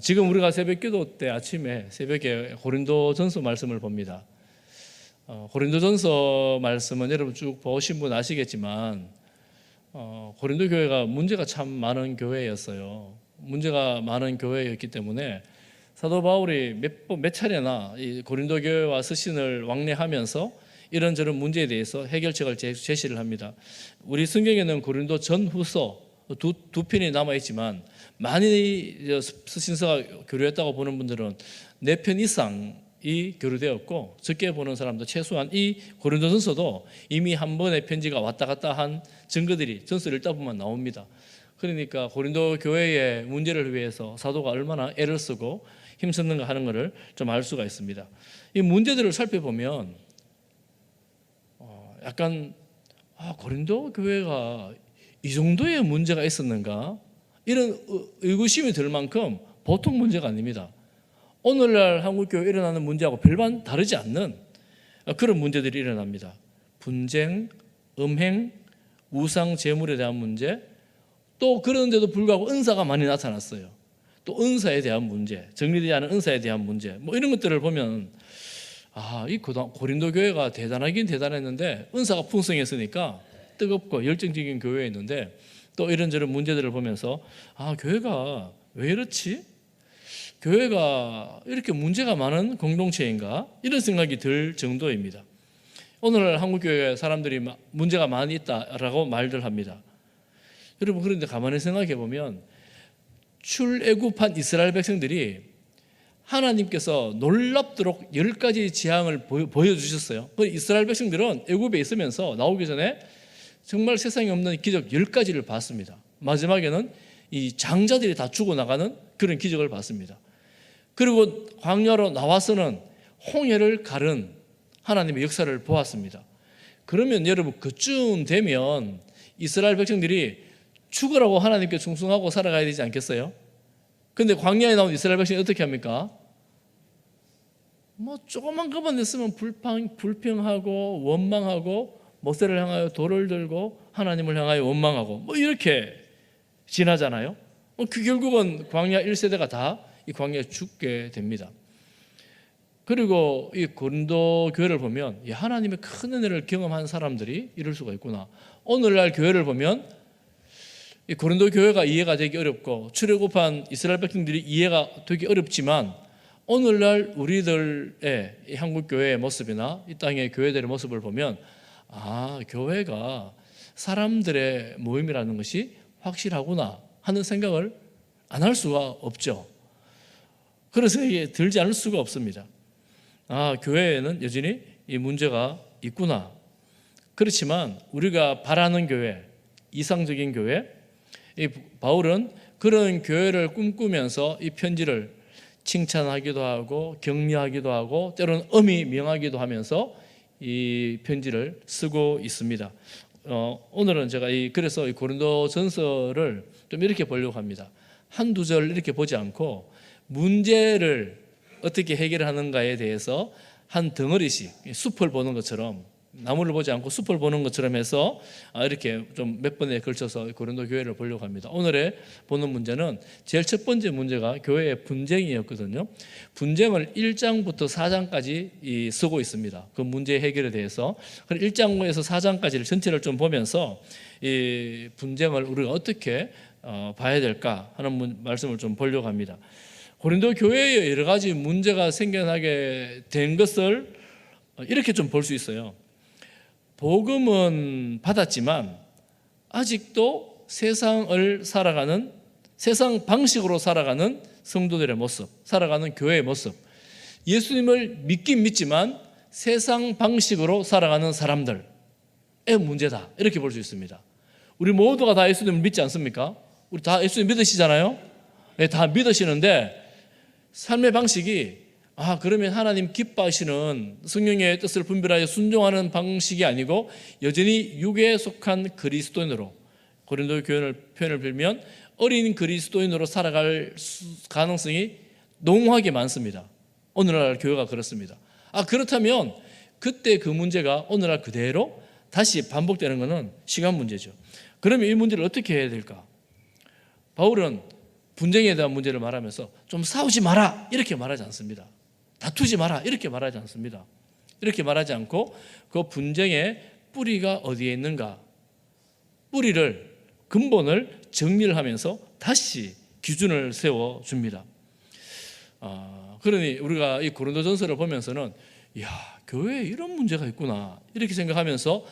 지금 우리가 새벽 기도 때 아침에 새벽에 고린도전서 말씀을 봅니다. 고린도전서 말씀은 여러분 쭉 보신 분 아시겠지만 고린도 교회가 문제가 참 많은 교회였어요. 문제가 많은 교회였기 때문에 사도 바울이 몇 차례나 이 고린도 교회와 서신을 왕래하면서 이런저런 문제에 대해서 해결책을 제시를 합니다. 우리 성경에는 고린도 전후서 두 편이 남아있지만 많이 서신서가 교류했다고 보는 분들은 4편 이상이 교류되었고, 적게 보는 사람도 최소한 이 고린도전서도 이미 한 번의 편지가 왔다 갔다 한 증거들이 전서를 읽다 보면 나옵니다. 그러니까 고린도 교회의 문제를 위해서 사도가 얼마나 애를 쓰고 힘썼는가 하는 것을 좀 알 수가 있습니다. 이 문제들을 살펴보면 약간 고린도 교회가 이 정도의 문제가 있었는가, 이런 의구심이 들 만큼 보통 문제가 아닙니다. 오늘날 한국교회에 일어나는 문제하고 별반 다르지 않는 그런 문제들이 일어납니다. 분쟁, 음행, 우상 제물에 대한 문제, 또 그런데도 불구하고 은사가 많이 나타났어요. 또 은사에 대한 문제, 정리되지 않은 은사에 대한 문제, 이런 것들을 보면 이 고린도 교회가 대단하긴 대단했는데 은사가 풍성했으니까 뜨겁고 열정적인 교회였는데, 또 이런저런 문제들을 보면서 교회가 왜 이렇지? 교회가 이렇게 문제가 많은 공동체인가? 이런 생각이 들 정도입니다. 오늘날 한국교회 사람들이 문제가 많이 있다라고 말들 합니다. 여러분, 그런데 가만히 생각해 보면 출애굽한 이스라엘 백성들이 하나님께서 놀랍도록 10가지 재앙을 보여주셨어요. 이스라엘 백성들은 애굽에 있으면서 나오기 전에 정말 세상에 없는 기적 10가지를 봤습니다. 마지막에는 이 장자들이 다 죽어나가는 그런 기적을 봤습니다. 그리고 광야로 나와서는 홍해를 가른 하나님의 역사를 보았습니다. 그러면 여러분, 그쯤 되면 이스라엘 백성들이 죽으라고 하나님께 충성하고 살아가야 되지 않겠어요? 근데 광야에 나온 이스라엘 백성이 어떻게 합니까? 조금만 것만 했으면 불평하고 원망하고 모세를 향하여 돌을 들고 하나님을 향하여 원망하고 이렇게 지나잖아요. 그 결국은 광야 1세대가 다 이 광야에 죽게 됩니다. 그리고 이 고린도 교회를 보면 하나님의 큰 은혜를 경험한 사람들이 이럴 수가 있구나. 오늘날 교회를 보면 이 고린도 교회가 이해가 되기 어렵고 출애굽한 이스라엘 백성들이 이해가 되기 어렵지만, 오늘날 우리들의 이 한국 교회의 모습이나 이 땅의 교회들의 모습을 보면 교회가 사람들의 모임이라는 것이 확실하구나 하는 생각을 안 할 수가 없죠. 그런 생각이 들지 않을 수가 없습니다. 교회에는 여전히 이 문제가 있구나. 그렇지만 우리가 바라는 교회, 이상적인 교회, 이 바울은 그런 교회를 꿈꾸면서 이 편지를 칭찬하기도 하고 격려하기도 하고 때로는 엄히 명하기도 하면서 이 편지를 쓰고 있습니다. 오늘은 제가 그래서 이 고린도전서를 좀 이렇게 보려고 합니다. 한두 절 이렇게 보지 않고 문제를 어떻게 해결하는가에 대해서 한 덩어리씩 숲을 보는 것처럼, 나무를 보지 않고 숲을 보는 것처럼 해서 이렇게 좀 몇 번에 걸쳐서 고린도 교회를 보려고 합니다. 오늘의 보는 문제는 제일 첫 번째 문제가 교회의 분쟁이었거든요. 분쟁을 1장부터 4장까지 쓰고 있습니다. 그 문제 해결에 대해서. 1장에서 4장까지를 전체를 좀 보면서 이 분쟁을 우리가 어떻게 봐야 될까 하는 말씀을 좀 보려고 합니다. 고린도 교회에 여러 가지 문제가 생겨나게 된 것을 이렇게 좀 볼 수 있어요. 복음은 받았지만 아직도 세상을 살아가는, 세상 방식으로 살아가는 성도들의 모습, 살아가는 교회의 모습, 예수님을 믿긴 믿지만 세상 방식으로 살아가는 사람들의 문제다, 이렇게 볼 수 있습니다. 우리 모두가 다 예수님을 믿지 않습니까? 우리 다 예수님 믿으시잖아요. 네, 다 믿으시는데 삶의 방식이 그러면 하나님 기뻐하시는 성령의 뜻을 분별하여 순종하는 방식이 아니고 여전히 육에 속한 그리스도인으로, 고린도 교회 표현을 빌면 어린 그리스도인으로 살아갈 가능성이 농후하게 많습니다. 오늘날 교회가 그렇습니다. 그렇다면 그때 그 문제가 오늘날 그대로 다시 반복되는 것은 시간 문제죠. 그러면 이 문제를 어떻게 해야 될까? 바울은 분쟁에 대한 문제를 말하면서 좀 싸우지 마라 이렇게 말하지 않습니다. 다투지 마라 이렇게 말하지 않습니다. 이렇게 말하지 않고 그 분쟁의 뿌리가 어디에 있는가, 뿌리를, 근본을 정리를 하면서 다시 기준을 세워줍니다. 그러니 우리가 이 고린도전서를 보면서는 이야, 교회에 이런 문제가 있구나 이렇게 생각하면서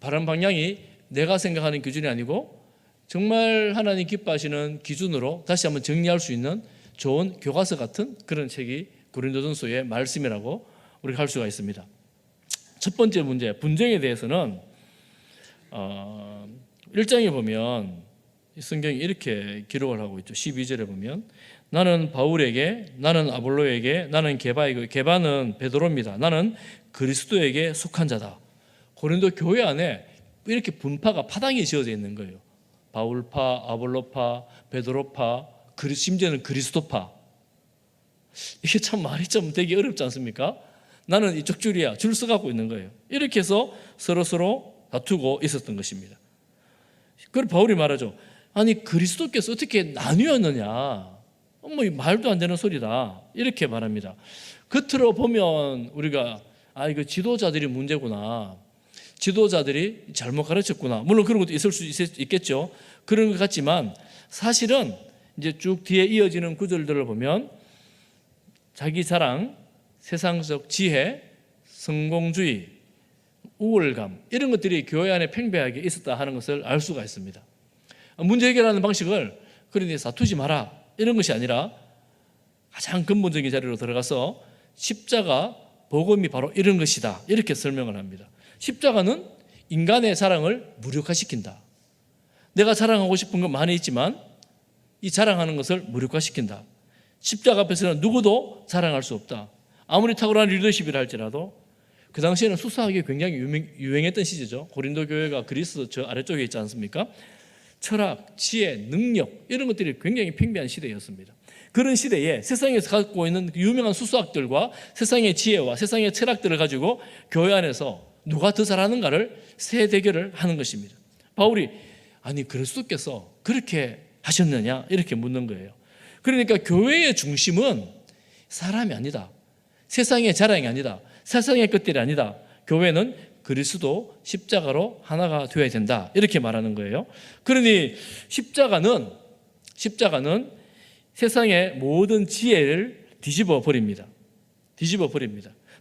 바른 방향이 내가 생각하는 기준이 아니고 정말 하나님 기뻐하시는 기준으로 다시 한번 정리할 수 있는 좋은 교과서 같은 그런 책이 고린도전서의 말씀이라고 우리가 할 수가 있습니다. 첫 번째 문제, 분쟁에 대해서는 1장에 보면 성경이 이렇게 기록을 하고 있죠. 12절에 보면 나는 바울에게, 나는 아볼로에게, 나는 게바에게, 게바는 베드로입니다. 나는 그리스도에게 속한 자다. 고린도 교회 안에 이렇게 분파가, 파당이 지어져 있는 거예요. 바울파, 아볼로파, 베드로파, 심지어는 그리스도파. 이게 참 말이 좀 되게 어렵지 않습니까? 나는 이쪽 줄이야, 줄 서갖고 있는 거예요. 이렇게 해서 서로 다투고 있었던 것입니다. 그걸 바울이 말하죠. 아니 그리스도께서 어떻게 나뉘었느냐, 말도 안 되는 소리다 이렇게 말합니다. 겉으로 보면 우리가 이거 지도자들이 문제구나, 지도자들이 잘못 가르쳤구나, 물론 그런 것도 있을 수 있겠죠. 그런 것 같지만 사실은 이제 쭉 뒤에 이어지는 구절들을 보면 자기 자랑, 세상적 지혜, 성공주의, 우월감 이런 것들이 교회 안에 팽배하게 있었다 하는 것을 알 수가 있습니다. 문제 해결하는 방식을 그러니 다투지 마라 이런 것이 아니라 가장 근본적인 자리로 들어가서 십자가 복음이 바로 이런 것이다 이렇게 설명을 합니다. 십자가는 인간의 자랑을 무력화시킨다. 내가 자랑하고 싶은 건 많이 있지만 이 자랑하는 것을 무력화시킨다. 십자가 앞에서는 누구도 자랑할 수 없다. 아무리 탁월한 리더십이라 할지라도 그 당시에는 수사학이 굉장히 유행했던 시대죠. 고린도 교회가 그리스 저 아래쪽에 있지 않습니까? 철학, 지혜, 능력 이런 것들이 굉장히 팽배한 시대였습니다. 그런 시대에 세상에서 갖고 있는 유명한 수수학들과 세상의 지혜와 세상의 철학들을 가지고 교회 안에서 누가 더 잘하는가를 세 대결을 하는 것입니다. 바울이 아니 그리스도께서 그렇게 하셨느냐 이렇게 묻는 거예요. 그러니까 교회의 중심은 사람이 아니다, 세상의 자랑이 아니다, 세상의 것들이 아니다. 교회는 그리스도 십자가로 하나가 되어야 된다 이렇게 말하는 거예요. 그러니 십자가는 세상의 모든 지혜를 뒤집어 버립니다.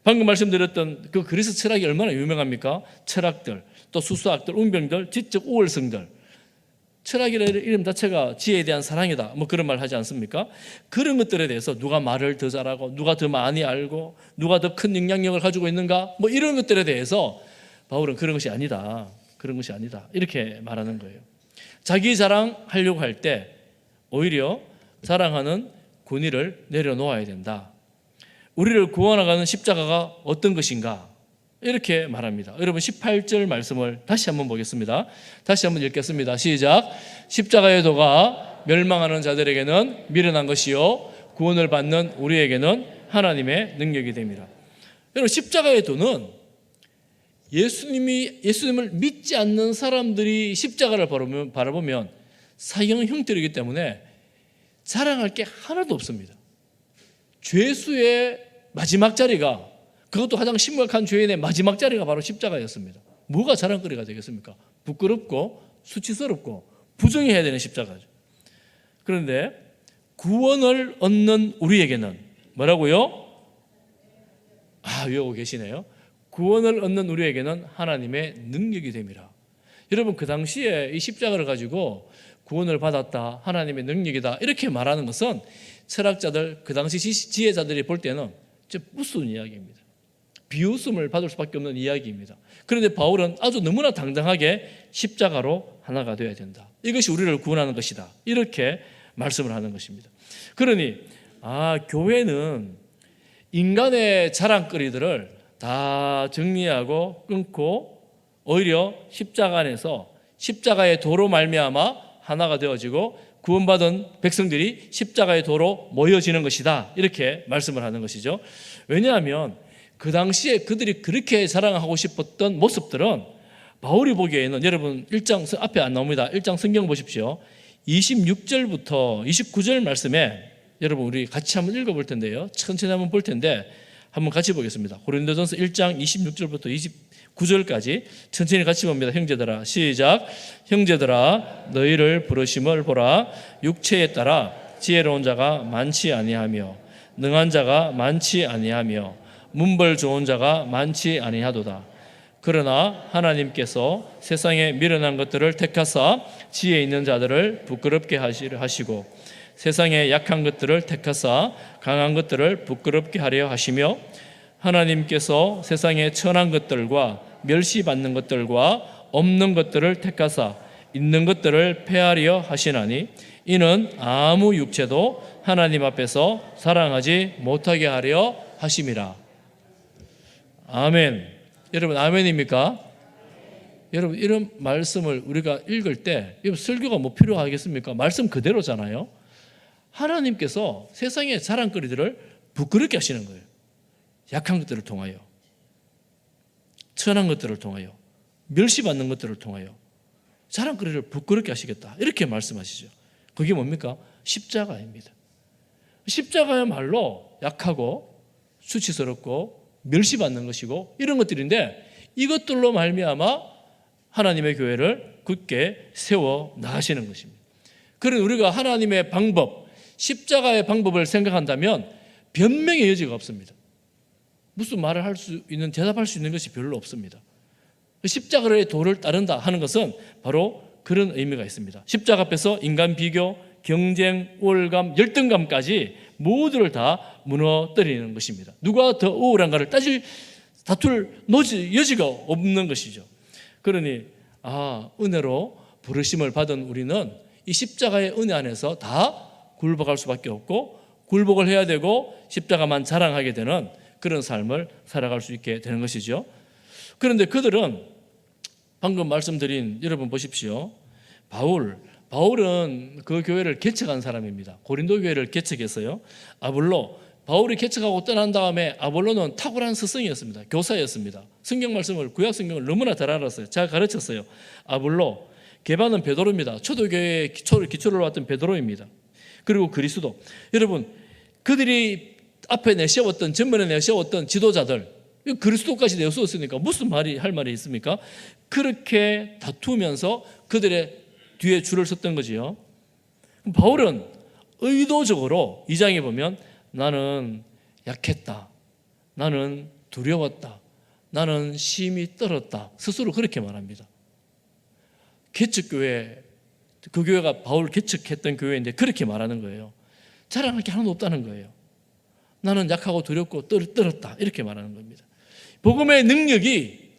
방금 말씀드렸던 그 그리스 철학이 얼마나 유명합니까? 철학들, 또 수수학들, 웅병들, 지적 우월성들. 철학이라는 이름 자체가 지혜에 대한 사랑이다 그런 말 하지 않습니까? 그런 것들에 대해서 누가 말을 더 잘하고 누가 더 많이 알고 누가 더 큰 영향력을 가지고 있는가 이런 것들에 대해서 바울은 그런 것이 아니다 이렇게 말하는 거예요. 자기 자랑하려고 할 때 오히려 자랑하는 권위를 내려놓아야 된다. 우리를 구원하가는 십자가가 어떤 것인가 이렇게 말합니다. 여러분 18절 말씀을 다시 한번 보겠습니다. 다시 한번 읽겠습니다. 시작. 십자가의 도가 멸망하는 자들에게는 미련한 것이요 구원을 받는 우리에게는 하나님의 능력이 됩니다. 여러분 십자가의 도는 예수님을 믿지 않는 사람들이 십자가를 바라보면 사형 형태이기 때문에 자랑할 게 하나도 없습니다. 죄수의 마지막 자리가, 그것도 가장 심각한 죄인의 마지막 자리가 바로 십자가였습니다. 뭐가 자랑거리가 되겠습니까? 부끄럽고 수치스럽고 부정해야 되는 십자가죠. 그런데 구원을 얻는 우리에게는 뭐라고요? 외우고 계시네요. 구원을 얻는 우리에게는 하나님의 능력이 됨이라. 여러분 그 당시에 이 십자가를 가지고 구원을 받았다, 하나님의 능력이다 이렇게 말하는 것은 철학자들, 그 당시 지혜자들이 볼 때는 진짜 무서운 이야기입니다. 비웃음을 받을 수밖에 없는 이야기입니다. 그런데 바울은 아주 너무나 당당하게 십자가로 하나가 되어야 된다, 이것이 우리를 구원하는 것이다 이렇게 말씀을 하는 것입니다. 그러니 교회는 인간의 자랑거리들을 다 정리하고 끊고 오히려 십자가 안에서 십자가의 도로 말미암아 하나가 되어지고 구원받은 백성들이 십자가의 도로 모여지는 것이다 이렇게 말씀을 하는 것이죠. 왜냐하면 그 당시에 그들이 그렇게 자랑하고 싶었던 모습들은 바울이 보기에는, 여러분 1장 앞에 안 나옵니다. 1장 성경 보십시오. 26절부터 29절 말씀에 여러분 우리 같이 한번 읽어볼 텐데요. 천천히 한번 볼 텐데 한번 같이 보겠습니다. 고린도전서 1장 26절부터 29절까지 천천히 같이 봅니다. 형제들아, 시작. 형제들아, 너희를 부르심을 보라. 육체에 따라 지혜로운 자가 많지 아니하며 능한 자가 많지 아니하며 문벌 좋은 자가 많지 아니하도다. 그러나 하나님께서 세상에 미련한 것들을 택하사 지혜 있는 자들을 부끄럽게 하시고 세상에 약한 것들을 택하사 강한 것들을 부끄럽게 하려 하시며 하나님께서 세상에 천한 것들과 멸시받는 것들과 없는 것들을 택하사 있는 것들을 폐하려 하시나니 이는 아무 육체도 하나님 앞에서 사랑하지 못하게 하려 하심이라. 아멘. 여러분 아멘입니까? 여러분 이런 말씀을 우리가 읽을 때 설교가 뭐 필요하겠습니까? 말씀 그대로잖아요. 하나님께서 세상의 자랑거리들을 부끄럽게 하시는 거예요. 약한 것들을 통하여, 천한 것들을 통하여, 멸시받는 것들을 통하여 자랑거리를 부끄럽게 하시겠다, 이렇게 말씀하시죠. 그게 뭡니까? 십자가입니다. 십자가야말로 약하고 수치스럽고 멸시받는 것이고 이런 것들인데 이것들로 말미암아 하나님의 교회를 굳게 세워 나가시는 것입니다. 그런 우리가 하나님의 방법, 십자가의 방법을 생각한다면 변명의 여지가 없습니다. 무슨 말을 할 수 있는, 대답할 수 있는 것이 별로 없습니다. 십자가의 도를 따른다 하는 것은 바로 그런 의미가 있습니다. 십자가 앞에서 인간 비교, 경쟁, 우월감, 열등감까지 모두를 다 무너뜨리는 것입니다. 누가 더 우월한가를 다툴 여지가 없는 것이죠. 그러니 은혜로 부르심을 받은 우리는 이 십자가의 은혜 안에서 다 굴복할 수밖에 없고 굴복을 해야 되고 십자가만 자랑하게 되는 그런 삶을 살아갈 수 있게 되는 것이죠. 그런데 그들은 방금 말씀드린, 여러분 보십시오. 바울은 그 교회를 개척한 사람입니다. 고린도 교회를 개척했어요. 바울이 개척하고 떠난 다음에 아볼로는 탁월한 스승이었습니다. 교사였습니다. 성경 말씀을, 구약 성경을 너무나 잘 알았어요. 잘 가르쳤어요. 아볼로, 게바는 베드로입니다. 초대교회의 기초를 왔던 베드로입니다. 그리고 그리스도. 여러분, 그들이 앞에 내세웠던, 전면에 내세웠던 지도자들, 그리스도까지 내세웠으니까 무슨 할 말이 있습니까? 그렇게 다투면서 그들의 뒤에 줄을 섰던 거지요. 바울은 의도적으로 2장에 보면 나는 약했다, 나는 두려웠다, 나는 심히 떨었다, 스스로 그렇게 말합니다. 개척교회, 그 교회가 바울 개척했던 교회인데 그렇게 말하는 거예요. 자랑할 게 하나도 없다는 거예요. 나는 약하고 두렵고 떨었다, 이렇게 말하는 겁니다. 복음의 능력이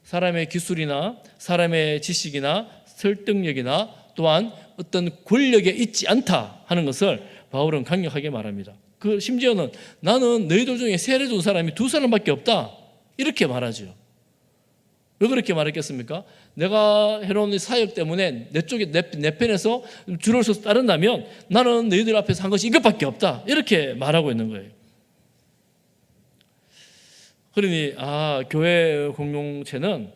사람의 기술이나 사람의 지식이나 설득력이나 또한 어떤 권력에 있지 않다 하는 것을 바울은 강력하게 말합니다. 심지어는 나는 너희들 중에 세례 준 사람이 2사람밖에 없다, 이렇게 말하죠. 왜 그렇게 말했겠습니까? 내가 해놓은 사역 때문에 내 편에서 줄을 서서 따른다면 나는 너희들 앞에서 한 것이 이것밖에 없다, 이렇게 말하고 있는 거예요. 그러니 교회 공동체는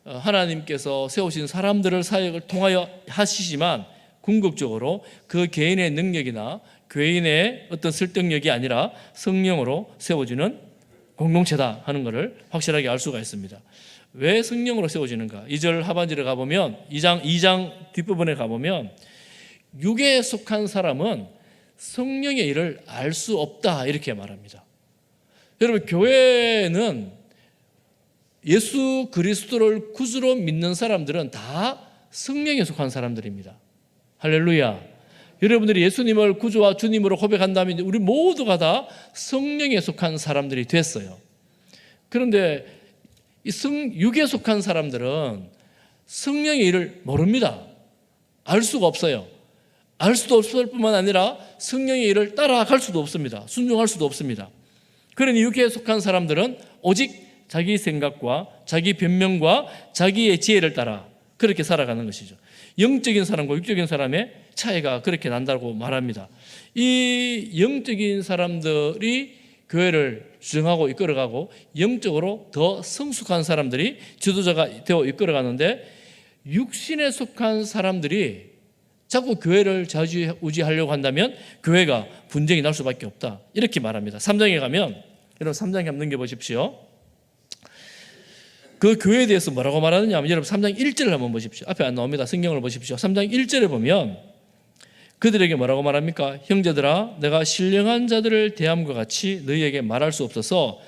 하나님께서 세우신 사람들을 사역을 통하여 하시지만 궁극적으로 그 개인의 능력이나 교인의 어떤 설득력이 아니라 성령으로 세워지는 공동체다 하는 것을 확실하게 알 수가 있습니다. 왜 성령으로 세워지는가? 2절 하반절에 가보면 2장 뒷부분에 가보면 육에 속한 사람은 성령의 일을 알 수 없다, 이렇게 말합니다. 여러분, 교회는 예수 그리스도를 구주로 믿는 사람들은 다 성령에 속한 사람들입니다. 할렐루야. 여러분들이 예수님을 구주와 주님으로 고백한다면 우리 모두가 다 성령에 속한 사람들이 됐어요. 그런데 이 육에 속한 사람들은 성령의 일을 모릅니다. 알 수가 없어요. 알 수도 없을 뿐만 아니라 성령의 일을 따라갈 수도 없습니다. 순종할 수도 없습니다. 그러니 육에 속한 사람들은 오직 자기 생각과 자기 변명과 자기의 지혜를 따라 그렇게 살아가는 것이죠. 영적인 사람과 육적인 사람의 차이가 그렇게 난다고 말합니다. 이 영적인 사람들이 교회를 주장하고 이끌어가고 영적으로 더 성숙한 사람들이 지도자가 되어 이끌어가는데 육신에 속한 사람들이 자꾸 교회를 좌지우지하려고 한다면 교회가 분쟁이 날 수밖에 없다. 이렇게 말합니다. 3장에 가면, 여러분 3장에 한번 넘겨보십시오. 그 교회에 대해서 뭐라고 말하느냐 하면, 여러분 3장 1절을 한번 보십시오. 앞에 안 나옵니다. 성경을 보십시오. 3장 1절에 보면 그들에게 뭐라고 말합니까? 형제들아, 내가 신령한 자들을 대함과 같이 너희에게 말할 수 없어서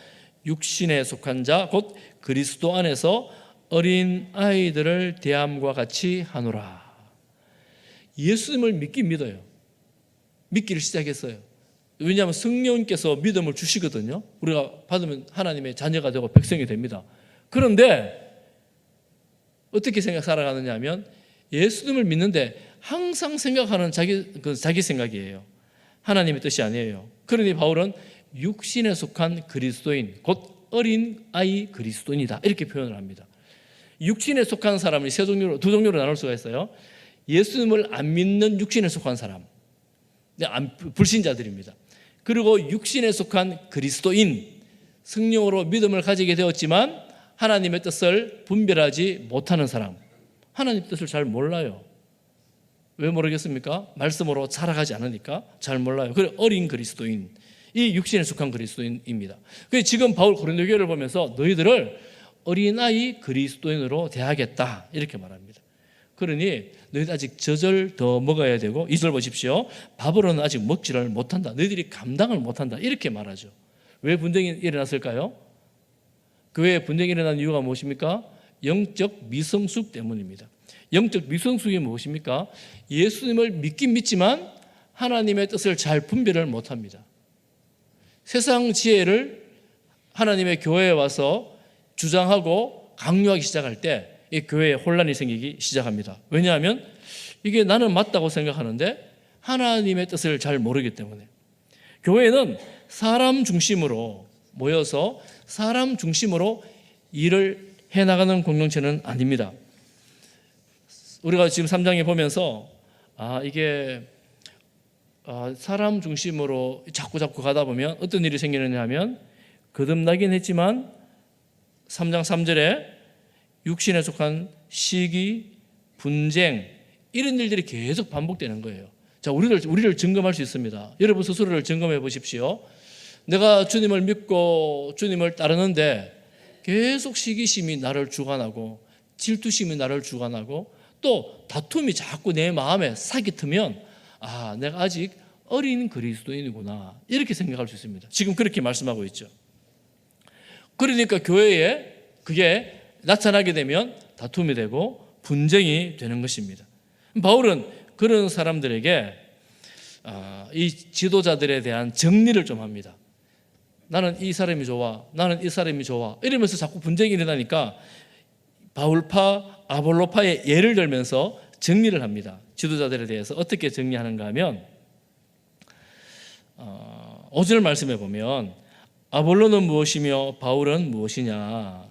육신에 속한 자 곧 그리스도 안에서 어린 아이들을 대함과 같이 하노라. 예수님을 믿긴 믿어요. 믿기를 시작했어요. 왜냐하면 성령께서 믿음을 주시거든요. 우리가 받으면 하나님의 자녀가 되고 백성이 됩니다. 그런데 어떻게 살아가느냐 하면 예수님을 믿는데 항상 생각하는 자기 생각이에요. 하나님의 뜻이 아니에요. 그러니 바울은 육신에 속한 그리스도인, 곧 어린 아이 그리스도인이다, 이렇게 표현을 합니다. 육신에 속한 사람이 두 종류로 나눌 수가 있어요. 예수님을 안 믿는 육신에 속한 사람, 불신자들입니다. 그리고 육신에 속한 그리스도인, 성령으로 믿음을 가지게 되었지만 하나님의 뜻을 분별하지 못하는 사람, 하나님 뜻을 잘 몰라요. 왜 모르겠습니까? 말씀으로 자라가지 않으니까 잘 몰라요. 그래, 어린 그리스도인, 이 육신에 속한 그리스도인입니다. 그래서 지금 바울 고린도 교회를 보면서 너희들을 어린아이 그리스도인으로 대하겠다, 이렇게 말합니다. 그러니 너희들 아직 젖을 더 먹어야 되고, 2절 보십시오. 밥으로는 아직 먹지를 못한다. 너희들이 감당을 못한다, 이렇게 말하죠. 왜 분쟁이 일어났을까요? 교회에 분쟁이 일어난 이유가 무엇입니까? 영적 미성숙 때문입니다. 영적 미성숙이 무엇입니까? 예수님을 믿긴 믿지만 하나님의 뜻을 잘 분별을 못합니다. 세상 지혜를 하나님의 교회에 와서 주장하고 강요하기 시작할 때 이 교회에 혼란이 생기기 시작합니다. 왜냐하면 이게 나는 맞다고 생각하는데 하나님의 뜻을 잘 모르기 때문에. 교회는 사람 중심으로 모여서 사람 중심으로 일을 해나가는 공동체는 아닙니다. 우리가 지금 3장에 보면서 이게 사람 중심으로 자꾸 가다 보면 어떤 일이 생기느냐 하면, 거듭나긴 했지만 3장 3절에 육신에 속한 시기, 분쟁, 이런 일들이 계속 반복되는 거예요. 자, 우리를 점검할 수 있습니다. 여러분 스스로를 점검해 보십시오. 내가 주님을 믿고 주님을 따르는데 계속 시기심이 나를 주관하고 질투심이 나를 주관하고 또 다툼이 자꾸 내 마음에 사기 트면 내가 아직 어린 그리스도인이구나, 이렇게 생각할 수 있습니다. 지금 그렇게 말씀하고 있죠. 그러니까 교회에 그게 나타나게 되면 다툼이 되고 분쟁이 되는 것입니다. 바울은 그런 사람들에게 이 지도자들에 대한 정리를 좀 합니다. 나는 이 사람이 좋아, 나는 이 사람이 좋아, 이러면서 자꾸 분쟁이 일어나니까 바울파, 아볼로파의 예를 들면서 정리를 합니다. 지도자들에 대해서 어떻게 정리하는가 하면 5절 말씀에 보면 아볼로는 무엇이며 바울은 무엇이냐,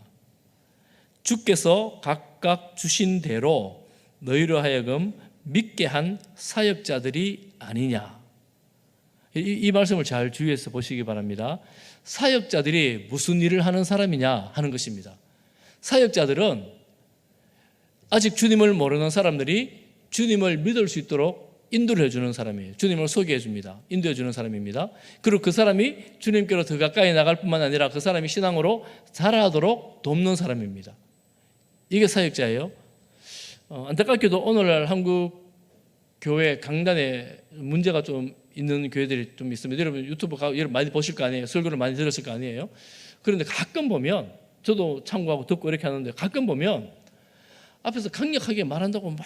주께서 각각 주신 대로 너희로 하여금 믿게 한 사역자들이 아니냐. 이 말씀을 잘 주의해서 보시기 바랍니다. 사역자들이 무슨 일을 하는 사람이냐 하는 것입니다. 사역자들은 아직 주님을 모르는 사람들이 주님을 믿을 수 있도록 인도를 해주는 사람이에요. 주님을 소개해 줍니다. 인도해 주는 사람입니다. 그리고 그 사람이 주님께로 더 가까이 나갈 뿐만 아니라 그 사람이 신앙으로 자라도록 돕는 사람입니다. 이게 사역자예요. 안타깝게도 오늘날 한국 교회 강단에 문제가 좀 있는 교회들이 좀 있습니다. 여러분 유튜브 여러분 많이 보실 거 아니에요? 설교를 많이 들었을 거 아니에요? 그런데 가끔 보면, 저도 참고하고 듣고 이렇게 하는데, 가끔 보면 앞에서 강력하게 말한다고 막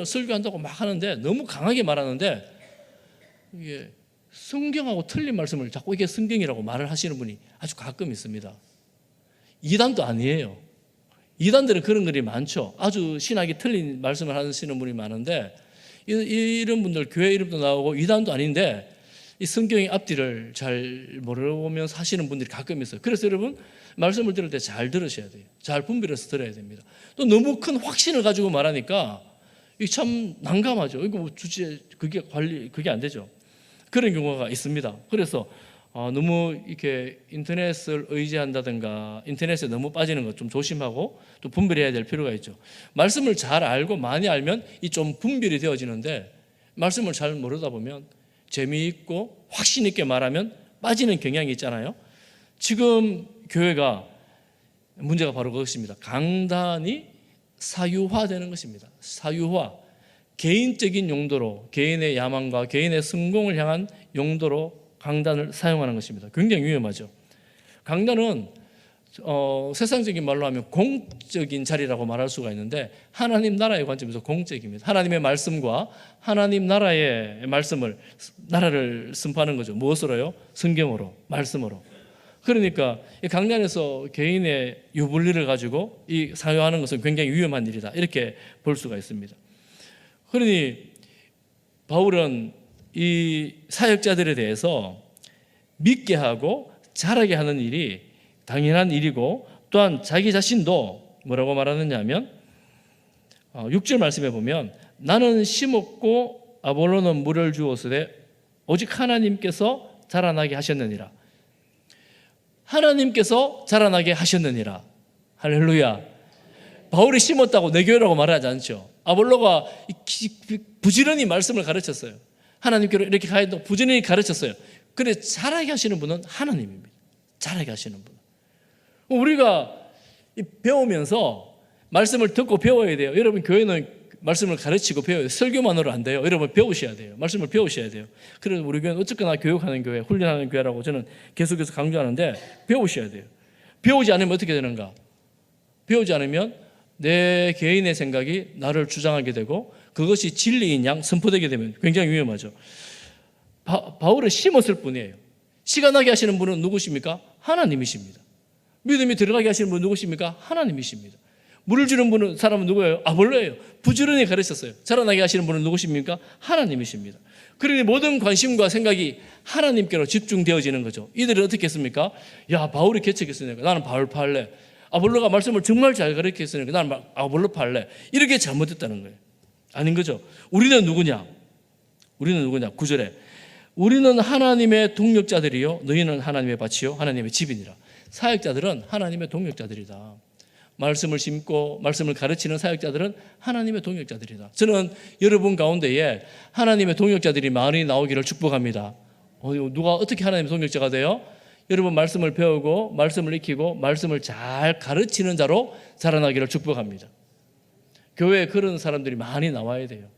설교한다고 막 하는데, 너무 강하게 말하는데 이게 성경하고 틀린 말씀을 자꾸 이게 성경이라고 말을 하시는 분이 아주 가끔 있습니다. 이단도 아니에요. 이단들은 그런 글이 많죠. 아주 신학이 틀린 말씀을 하시는 분이 많은데, 이런 분들 교회 이름도 나오고 이단도 아닌데 이 성경의 앞뒤를 잘 모르면서 하시는 분들이 가끔 있어요. 그래서 여러분 말씀을 들을 때 잘 들으셔야 돼요. 잘 분별해서 들어야 됩니다. 또 너무 큰 확신을 가지고 말하니까 이게 참 난감하죠. 이거 주제 그게 안 되죠. 그런 경우가 있습니다. 그래서 너무 이렇게 인터넷을 의지한다든가 인터넷에 너무 빠지는 것 좀 조심하고 또 분별해야 될 필요가 있죠. 말씀을 잘 알고 많이 알면 이 좀 분별이 되어지는데, 말씀을 잘 모르다 보면 재미있고 확신 있게 말하면 빠지는 경향이 있잖아요. 지금 교회가 문제가 바로 그것입니다. 강단이 사유화되는 것입니다. 사유화, 개인적인 용도로, 개인의 야망과 개인의 성공을 향한 용도로 강단을 사용하는 것입니다. 굉장히 위험하죠. 강단은 세상적인 말로 하면 공적인 자리라고 말할 수가 있는데, 하나님 나라의 관점에서 공적입니다. 하나님의 말씀과 하나님 나라의 나라를 선포하는 거죠. 무엇으로요? 성경으로, 말씀으로. 그러니까 이 강단에서 개인의 유불리를 가지고 이 사유하는 것은 굉장히 위험한 일이다, 이렇게 볼 수가 있습니다. 그러니 바울은 이 사역자들에 대해서 믿게 하고 자라게 하는 일이 당연한 일이고, 또한 자기 자신도 뭐라고 말하느냐 하면 6절 말씀에 보면 나는 심었고 아볼로는 물을 주었으되 오직 하나님께서 자라나게 하셨느니라. 하나님께서 자라나게 하셨느니라. 할렐루야. 바울이 심었다고 내 교회라고 말하지 않죠. 아볼로가 부지런히 말씀을 가르쳤어요. 하나님께로 이렇게 가야 된다고 부지런히 가르쳤어요. 그래 자라게 하시는 분은 하나님입니다. 자라게 하시는 분. 우리가 배우면서 말씀을 듣고 배워야 돼요. 여러분 교회는 말씀을 가르치고 배워요. 설교만으로 안 돼요. 여러분 배우셔야 돼요. 말씀을 배우셔야 돼요. 그래서 우리 교회는 어쨌거나 교육하는 교회, 훈련하는 교회라고 저는 계속해서 강조하는데, 배우셔야 돼요. 배우지 않으면 어떻게 되는가? 배우지 않으면 내 개인의 생각이 나를 주장하게 되고 그것이 진리인 양 선포되게 되면 굉장히 위험하죠. 바울을 심었을 뿐이에요. 씨가 나게 하시는 분은 누구십니까? 하나님이십니다. 믿음이 들어가게 하시는 분은 누구십니까? 하나님이십니다. 물을 주는 분은 사람은 누구예요? 아볼로예요. 부지런히 가르쳤어요. 자라나게 하시는 분은 누구십니까? 하나님이십니다. 그러니 모든 관심과 생각이 하나님께로 집중되어지는 거죠. 이들은 어떻게 했습니까? 야, 바울이 개척했으니까 나는 바울파 할래. 아볼로가 말씀을 정말 잘 가르쳤으니까 나는 아볼로파 할래. 이렇게 잘못했다는 거예요. 아닌 거죠. 우리는 누구냐? 9절에 우리는 하나님의 동력자들이요 너희는 하나님의 밭이요 하나님의 집이니라. 사역자들은 하나님의 동력자들이다. 말씀을 심고 말씀을 가르치는 사역자들은 하나님의 동역자들이다. 저는 여러분 가운데에 하나님의 동역자들이 많이 나오기를 축복합니다. 누가 어떻게 하나님의 동역자가 돼요? 여러분 말씀을 배우고 말씀을 익히고 말씀을 잘 가르치는 자로 자라나기를 축복합니다. 교회에 그런 사람들이 많이 나와야 돼요.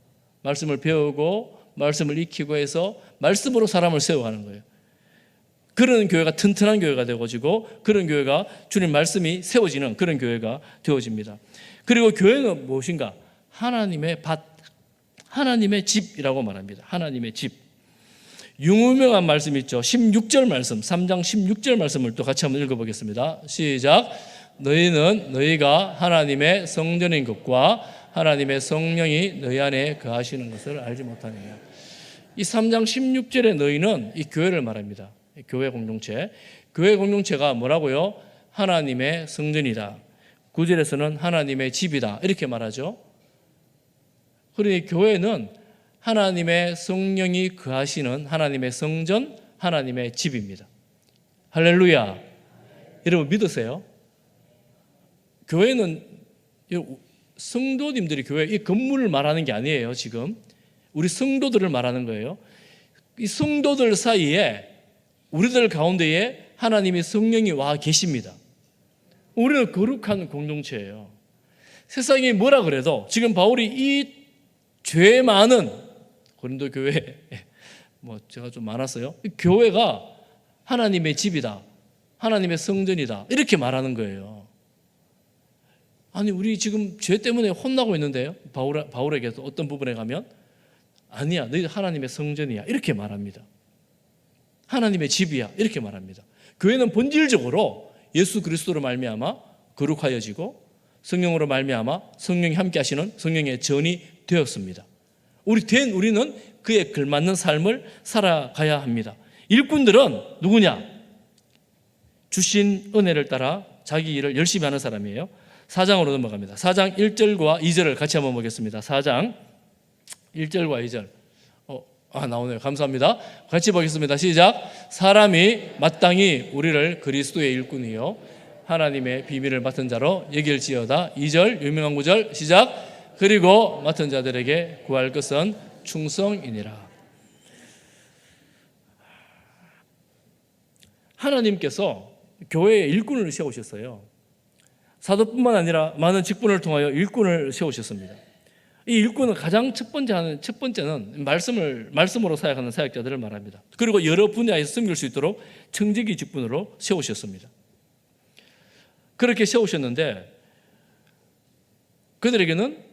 말씀을 배우고 말씀을 익히고 해서 말씀으로 사람을 세워가는 거예요. 그런 교회가 튼튼한 교회가 되어지고 그런 교회가 주님 말씀이 세워지는 그런 교회가 되어집니다. 그리고 교회는 무엇인가? 하나님의 밭, 하나님의 집이라고 말합니다. 하나님의 집. 유명한 말씀 있죠. 16절 말씀, 3장 16절 말씀을 또 같이 한번 읽어보겠습니다. 시작. 너희는 너희가 하나님의 성전인 것과 하나님의 성령이 너희 안에 거하시는 것을 알지 못하느냐. 이 3장 16절의 너희는 이 교회를 말합니다. 교회 공동체. 교회 공동체가 뭐라고요? 하나님의 성전이다. 9절에서는 하나님의 집이다. 이렇게 말하죠. 그러니 교회는 하나님의 성령이 거하시는 하나님의 성전, 하나님의 집입니다. 할렐루야. 여러분 믿으세요? 교회는 성도님들이 교회 이 건물을 말하는 게 아니에요. 지금 우리 성도들을 말하는 거예요. 이 성도들 사이에 우리들 가운데에 하나님의 성령이 와 계십니다. 우리는 거룩한 공동체예요. 세상이 뭐라 그래도 지금 바울이 이 죄 많은 고린도 교회 제가 좀 많았어요. 이 교회가 하나님의 집이다, 하나님의 성전이다 이렇게 말하는 거예요. 아니 우리 지금 죄 때문에 혼나고 있는데요. 바울에게서 어떤 부분에 가면 아니야, 너희 하나님의 성전이야 이렇게 말합니다. 하나님의 집이야 이렇게 말합니다. 교회는 본질적으로 예수 그리스도로 말미암아 거룩하여지고 성령으로 말미암아 성령이 함께 하시는 성령의 전이 되었습니다. 우리는 그에 걸맞는 삶을 살아가야 합니다. 일꾼들은 누구냐? 주신 은혜를 따라 자기 일을 열심히 하는 사람이에요. 4장으로 넘어갑니다. 4장 1절과 2절을 같이 한번 보겠습니다. 4장 1절과 2절. 나오네요. 감사합니다. 같이 보겠습니다. 시작. 사람이 마땅히 우리를 그리스도의 일꾼이요 하나님의 비밀을 맡은 자로 여길지어다. 2절 유명한 구절 시작. 그리고 맡은 자들에게 구할 것은 충성이니라. 하나님께서 교회에 일꾼을 세우셨어요. 사도뿐만 아니라 많은 직분을 통하여 일꾼을 세우셨습니다. 이 일꾼은 가장 첫 번째는 말씀으로 사역하는 사역자들을 말합니다. 그리고 여러 분야에서 섬길 수 있도록 청지기 직분으로 세우셨습니다. 그렇게 세우셨는데 그들에게는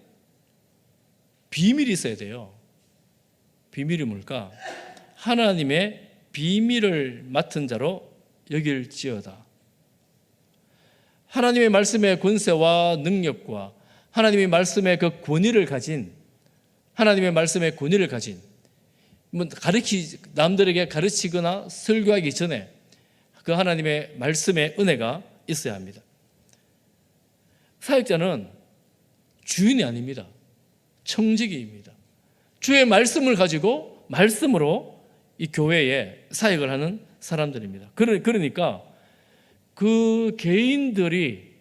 비밀이 있어야 돼요. 비밀이 뭘까? 하나님의 비밀을 맡은 자로 여길지어다. 하나님의 말씀의 권세와 능력과 하나님의 말씀의 그 권위를 가진, 하나님의 말씀의 권위를 가진, 남들에게 가르치거나 설교하기 전에 그 하나님의 말씀의 은혜가 있어야 합니다. 사역자는 주인이 아닙니다. 청지기입니다. 주의 말씀을 가지고 말씀으로 이 교회에 사역을 하는 사람들입니다. 그러니까 그 개인들이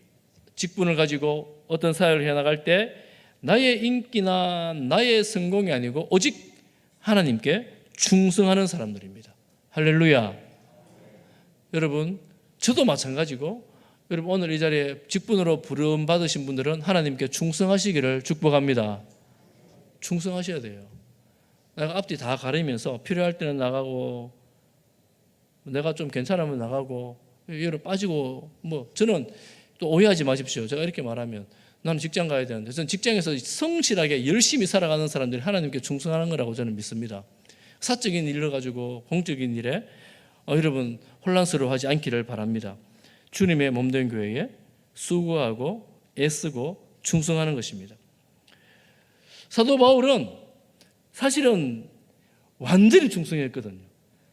직분을 가지고 어떤 사역을 해나갈 때 나의 인기나 나의 성공이 아니고 오직 하나님께 충성하는 사람들입니다. 할렐루야. 여러분, 저도 마찬가지고 여러분 오늘 이 자리에 직분으로 부름받으신 분들은 하나님께 충성하시기를 축복합니다. 충성하셔야 돼요. 내가 앞뒤 다 가리면서 필요할 때는 나가고 내가 좀 괜찮으면 나가고 여러 빠지고 저는 또 오해하지 마십시오. 제가 이렇게 말하면 나는 직장 가야 되는데 저는 직장에서 성실하게 열심히 살아가는 사람들이 하나님께 충성하는 거라고 저는 믿습니다. 사적인 일을 가지고 공적인 일에 여러분 혼란스러워하지 않기를 바랍니다. 주님의 몸된 교회에 수고하고 애쓰고 충성하는 것입니다. 사도 바울은 사실은 완전히 충성했거든요.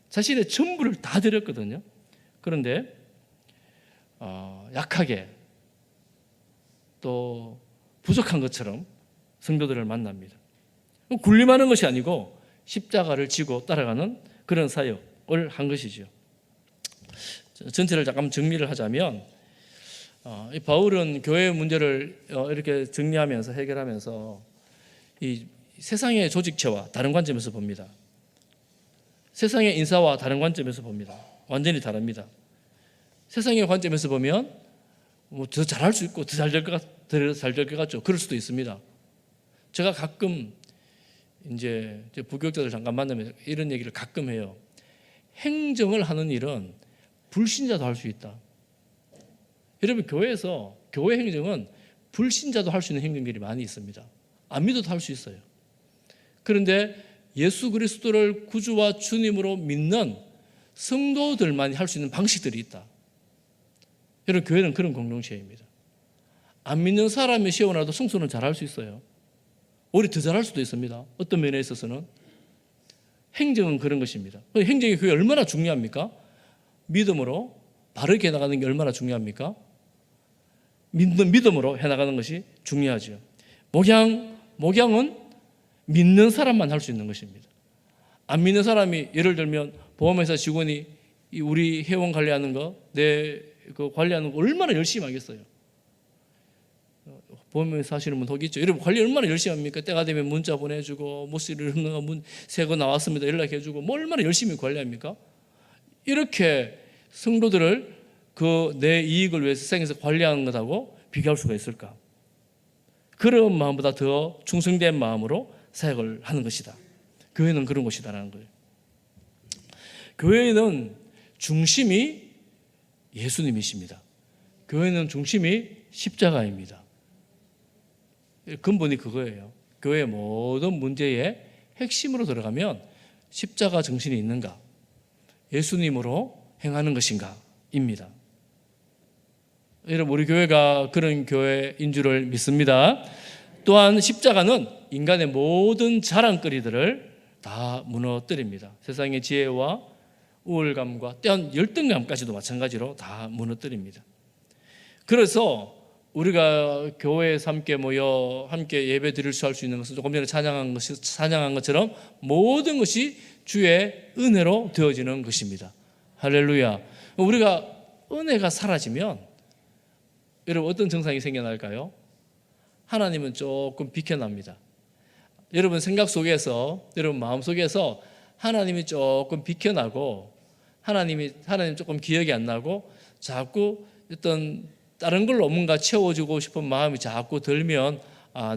자신의 전부를 다 드렸거든요. 그런데 약하게 또 부족한 것처럼 성도들을 만납니다. 군림하는 것이 아니고 십자가를 지고 따라가는 그런 사역을 한 것이죠. 전체를 잠깐 정리를 하자면 이 바울은 교회 문제를 이렇게 정리하면서 해결하면서 이 세상의 조직체와 다른 관점에서 봅니다. 세상의 인사와 다른 관점에서 봅니다. 완전히 다릅니다. 세상의 관점에서 보면 더 잘할 수 있고 더 잘 될 것 같죠. 그럴 수도 있습니다. 제가 가끔 이제 부교육자들 잠깐 만나면 이런 얘기를 가끔 해요. 행정을 하는 일은 불신자도 할 수 있다. 여러분 교회에서 교회 행정은 불신자도 할 수 있는 행정들이 많이 있습니다. 안 믿어도 할 수 있어요. 그런데 예수 그리스도를 구주와 주님으로 믿는 성도들만이 할 수 있는 방식들이 있다. 여러분 교회는 그런 공동체입니다. 안 믿는 사람이 세워놔도 성수는 잘할 수 있어요. 오히려 더 잘할 수도 있습니다. 어떤 면에 있어서는. 행정은 그런 것입니다. 행정이 그게 얼마나 중요합니까? 믿음으로 바르게 해나가는 게 얼마나 중요합니까? 믿음으로 해나가는 것이 중요하죠. 목양은 믿는 사람만 할 수 있는 것입니다. 안 믿는 사람이 예를 들면 보험회사 직원이 우리 회원 관리하는 거, 그 관리하는 거 얼마나 열심히 하겠어요. 보험회사 하시는 분 거기 있죠. 여러분 관리 얼마나 열심히 합니까? 때가 되면 문자 보내주고 새거 나왔습니다 연락해주고 얼마나 열심히 관리합니까? 이렇게 성도들을 그 내 이익을 위해서 세상에서 관리하는 것하고 비교할 수가 있을까? 그런 마음보다 더 충성된 마음으로 사역을 하는 것이다. 교회는 그런 곳이다라는 거예요. 교회는 중심이 예수님이십니다. 교회는 중심이 십자가입니다. 근본이 그거예요. 교회의 모든 문제의 핵심으로 들어가면 십자가 정신이 있는가, 예수님으로 행하는 것인가 입니다. 여러분 우리 교회가 그런 교회인 줄을 믿습니다. 또한 십자가는 인간의 모든 자랑거리들을 다 무너뜨립니다. 세상의 지혜와 우월감과 때론 열등감까지도 마찬가지로 다 무너뜨립니다. 그래서 우리가 교회에서 함께 모여 함께 예배 드릴 수 있는 것은 조금 전에 찬양한 것처럼 모든 것이 주의 은혜로 되어지는 것입니다. 할렐루야. 우리가 은혜가 사라지면 여러분 어떤 증상이 생겨날까요? 하나님은 조금 비켜납니다. 여러분 생각 속에서, 여러분 마음 속에서 하나님이 조금 비켜나고 하나님 조금 기억이 안 나고 자꾸 어떤 다른 걸로 뭔가 채워주고 싶은 마음이 자꾸 들면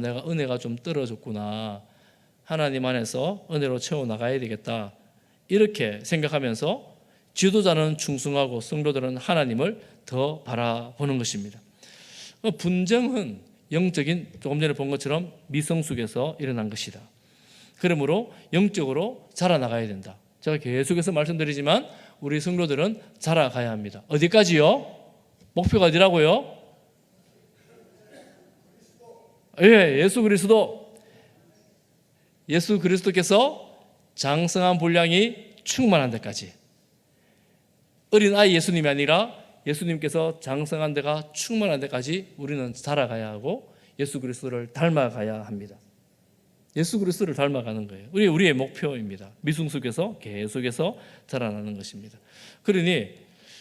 내가 은혜가 좀 떨어졌구나. 하나님 안에서 은혜로 채워나가야 되겠다. 이렇게 생각하면서 지도자는 충성하고 성도들은 하나님을 더 바라보는 것입니다. 분쟁은 영적인, 조금 전에 본 것처럼 미성숙에서 일어난 것이다. 그러므로 영적으로 자라나가야 된다. 제가 계속해서 말씀드리지만 우리 성도들은 자라가야 합니다. 어디까지요? 목표가 어디라고요? 예수 그리스도. 예수 그리스도께서 장성한 분량이 충만한 데까지. 어린아이 예수님이 아니라 예수님께서 장성한 데가 충만한 데까지 우리는 자라가야 하고 예수 그리스도를 닮아가야 합니다. 예수 그리스도를 닮아가는 거예요. 우리의 목표입니다. 미성숙에서 계속해서 자라나는 것입니다. 그러니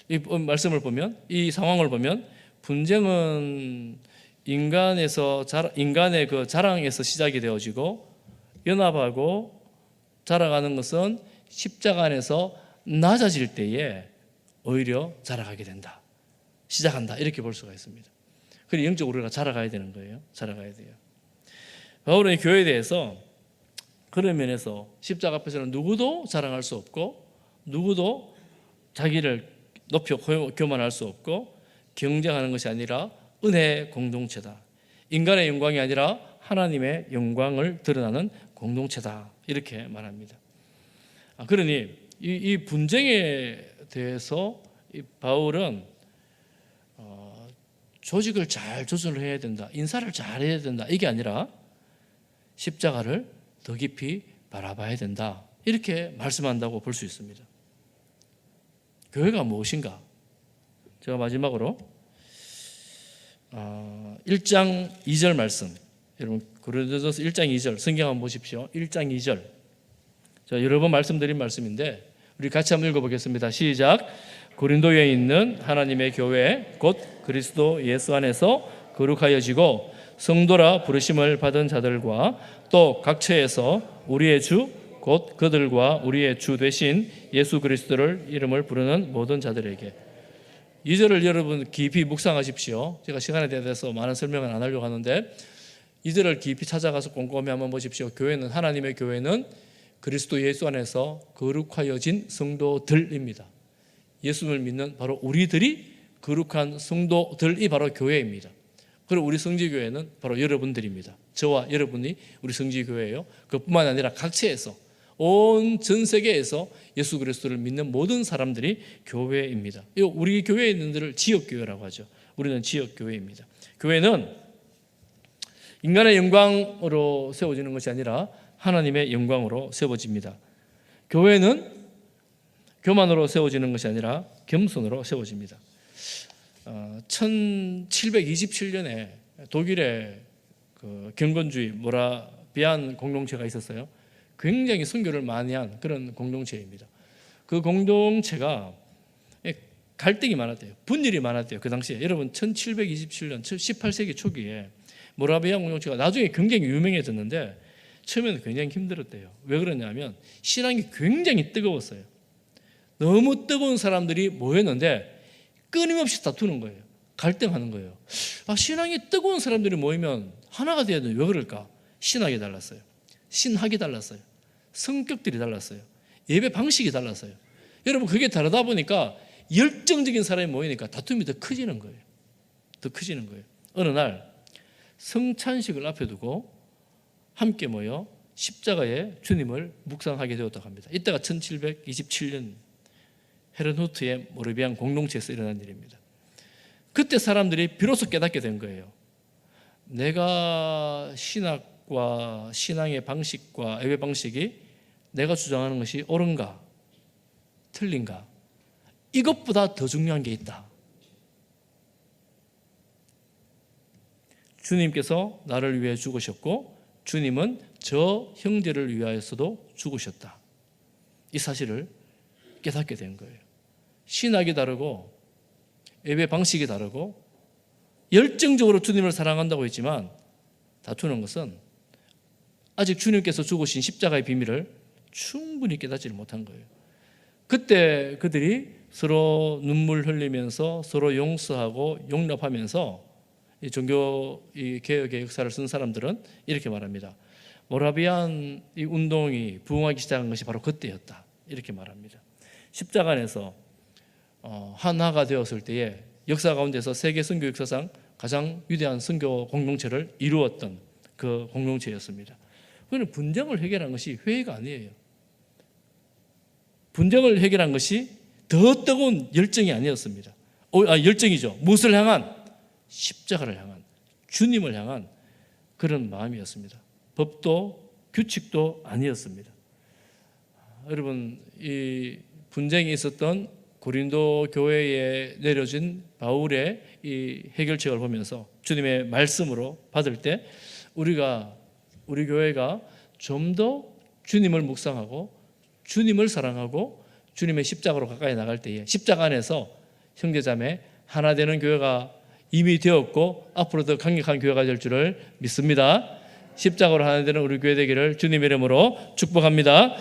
이 말씀을 보면, 이 상황을 보면 분쟁은 인간의 그 자랑에서 시작이 되어지고 연합하고 자라가는 것은 십자가 안에서 낮아질 때에 오히려 자라가게 된다. 시작한다. 이렇게 볼 수가 있습니다. 그리고 영적으로 우리가 자라가야 되는 거예요. 자라가야 돼요. 바울은 교회에 대해서 그런 면에서 십자가 앞에서는 누구도 자랑할 수 없고 누구도 자기를 높여 교만할 수 없고 경쟁하는 것이 아니라 은혜의 공동체다. 인간의 영광이 아니라 하나님의 영광을 드러나는 공동체다. 이렇게 말합니다. 그러니 이 분쟁에 대해서 이 바울은 조직을 잘 조절해야 된다. 인사를 잘 해야 된다. 이게 아니라 십자가를 더 깊이 바라봐야 된다. 이렇게 말씀한다고 볼 수 있습니다. 교회가 무엇인가? 제가 마지막으로 1장 2절 말씀, 여러분 고린도전서 1장 2절 성경 한번 보십시오. 1장 2절. 자, 여러 번 말씀드린 말씀인데 우리 같이 한번 읽어보겠습니다. 시작. 고린도에 있는 하나님의 교회 곧 그리스도 예수 안에서 거룩하여지고 성도라 부르심을 받은 자들과 또 각처에서 우리의 주 곧 그들과 우리의 주 되신 예수 그리스도를 이름을 부르는 모든 자들에게. 2절을 여러분 깊이 묵상하십시오. 제가 시간에 대해서 많은 설명은 안 하려고 하는데 2절을 깊이 찾아가서 꼼꼼히 한번 보십시오. 교회는, 하나님의 교회는 그리스도 예수 안에서 거룩하여진 성도들입니다. 예수를 믿는 바로 우리들이 거룩한 성도들이 바로 교회입니다. 그리고 우리 성지교회는 바로 여러분들입니다. 저와 여러분이 우리 성지교회예요. 그뿐만 아니라 각처에서, 온 전 세계에서 예수 그리스도를 믿는 모든 사람들이 교회입니다. 우리 교회에 있는 데를 지역교회라고 하죠. 우리는 지역교회입니다. 교회는 인간의 영광으로 세워지는 것이 아니라 하나님의 영광으로 세워집니다. 교회는 교만으로 세워지는 것이 아니라 겸손으로 세워집니다. 1727년에 독일의 그 경건주의 모라비안 공동체가 있었어요. 굉장히 선교를 많이 한 그런 공동체입니다. 그 공동체가 갈등이 많았대요. 분열이 많았대요. 그 당시에 여러분 1727년 18세기 초기에 모라비안 공동체가 나중에 굉장히 유명해졌는데 처음에는 굉장히 힘들었대요. 왜 그러냐면 신앙이 굉장히 뜨거웠어요. 너무 뜨거운 사람들이 모였는데 끊임없이 다투는 거예요. 갈등하는 거예요. 신앙이 뜨거운 사람들이 모이면 하나가 돼야 돼요. 왜 그럴까? 신학이 달랐어요. 신학이 달랐어요. 성격들이 달랐어요. 예배 방식이 달랐어요. 여러분 그게 다르다 보니까 열정적인 사람이 모이니까 다툼이 더 커지는 거예요. 더 커지는 거예요. 어느 날 성찬식을 앞에 두고 함께 모여 십자가에 주님을 묵상하게 되었다고 합니다. 이때가 1727년 헤른후트의 모라비안 공동체에서 일어난 일입니다. 그때 사람들이 비로소 깨닫게 된 거예요. 내가 신학과 신앙의 방식과 예배 방식이 내가 주장하는 것이 옳은가 틀린가, 이것보다 더 중요한 게 있다. 주님께서 나를 위해 죽으셨고 주님은 저 형제를 위하여서도 죽으셨다. 이 사실을 깨닫게 된 거예요. 신학이 다르고 예배 방식이 다르고 열정적으로 주님을 사랑한다고 했지만 다투는 것은 아직 주님께서 죽으신 십자가의 비밀을 충분히 깨닫지를 못한 거예요. 그때 그들이 서로 눈물 흘리면서 서로 용서하고 용납하면서 이 종교 이 개혁의 역사를 쓴 사람들은 이렇게 말합니다. 모라비안 이 운동이 부흥하기 시작한 것이 바로 그때였다. 이렇게 말합니다. 십자가 안에서 하나가 되었을 때에 역사 가운데서 세계 선교 역사상 가장 위대한 선교 공동체를 이루었던 그 공동체였습니다. 그는 분쟁을 해결한 것이 회의가 아니에요. 분쟁을 해결한 것이 더 뜨거운 열정이 아니었습니다. 열정이죠. 무엇을 향한? 십자가를 향한, 주님을 향한 그런 마음이었습니다. 법도 규칙도 아니었습니다. 여러분, 이 분쟁이 있었던 고린도 교회에 내려진 바울의 이 해결책을 보면서 주님의 말씀으로 받을 때 우리 교회가 좀 더 주님을 묵상하고 주님을 사랑하고 주님의 십자가로 가까이 나갈 때에 십자가 안에서 형제자매 하나 되는 교회가 이미 되었고 앞으로 더 강력한 교회가 될 줄을 믿습니다. 십자가로 하나 되는 우리 교회 되기를 주님의 이름으로 축복합니다.